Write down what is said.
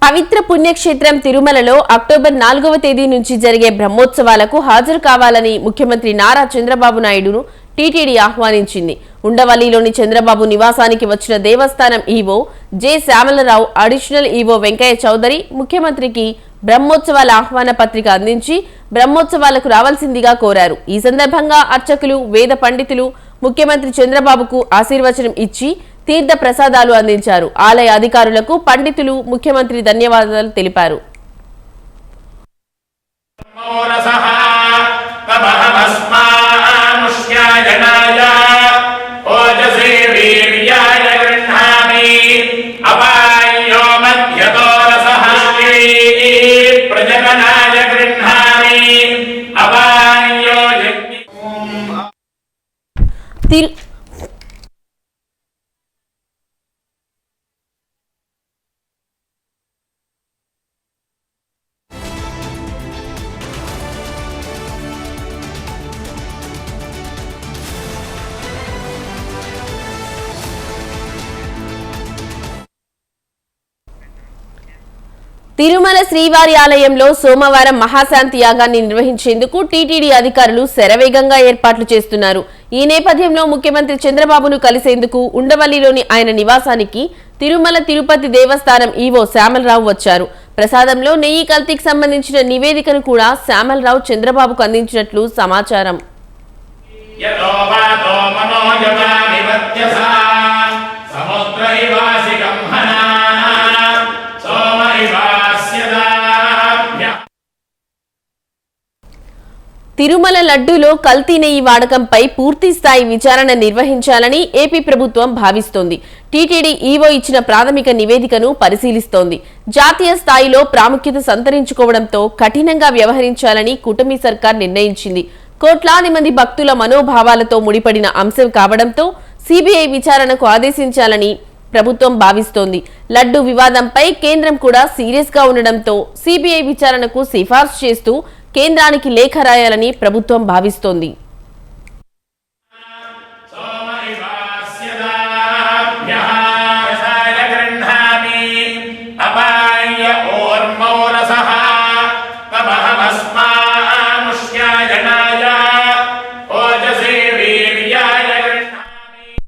పవిత్ర పుణ్యక్షేత్రం తిరుమలలో అక్టోబర్ 4వ తేదీ నుంచి జరిగే బ్రహ్మోత్సవాలకు హాజరు కావాలని ముఖ్యమంత్రి నారా చంద్రబాబు నాయుడును టీటీడీ ఆహ్వానించింది. ఉండవల్లిలోని చంద్రబాబు నివాసానికి వచ్చిన దేవస్థానం EO J Shyamala Rao, additional EO Venkaiah Chowdary ముఖ్యమంత్రికి బ్రహ్మోత్సవాల ఆహ్వాన పత్రిక అందించి బ్రహ్మోత్సవాలకు రావాల్సిందిగా కోరారు. ఈ సందర్భంగా అర్చకులు, వేద పండితులు ముఖ్యమంత్రి చంద్రబాబుకు ఆశీర్వచనం ఇచ్చి తీర్థ ప్రసాదాలు అందించారు. ఆలయ అధికారులకు, పండితులు ముఖ్యమంత్రి ధన్యవాదాలు తెలిపారు. తిరుమల శ్రీవారి ఆలయంలో సోమవారం మహాశాంతి యాగాన్ని నిర్వహించేందుకు టీటీడీ అధికారులు శరవేగంగా ఏర్పాట్లు చేస్తున్నారు. ఈ నేపథ్యంలో ముఖ్యమంత్రి చంద్రబాబును కలిసేందుకు ఉండవల్లిలోని ఆయన నివాసానికి తిరుమల తిరుపతి దేవస్థానం ఈవో శ్యామలరావు వచ్చారు. ప్రసాదంలో నెయ్యి కల్తీకి సంబంధించిన నివేదికను కూడా శ్యామలరావు చంద్రబాబుకు అందించినట్లు సమాచారం. తిరుమల లడ్డూలో కల్తీ నెయ్యి వాడకంపై పూర్తి స్థాయి విచారణ నిర్వహించాలని ఏపీ ప్రభుత్వం భావిస్తోంది. టీటీడీ ఈవో ఇచ్చిన ప్రాథమిక నివేదికను పరిశీలిస్తోంది. జాతీయ స్థాయిలో ప్రాముఖ్యత సంతరించుకోవడంతో కఠినంగా వ్యవహరించాలని కూటమి సర్కార్ నిర్ణయించింది. కోట్లాది మంది భక్తుల మనోభావాలతో ముడిపడిన అంశం కావడంతో సిబిఐ విచారణకు ఆదేశించాలని ప్రభుత్వం భావిస్తోంది. లడ్డూ వివాదంపై కేంద్రం కూడా సీరియస్ గా ఉండడంతో సిబిఐ విచారణకు సిఫార్సు చేస్తూ కేంద్రానికి లేఖ రాయాలని ప్రభుత్వం భావిస్తోంది.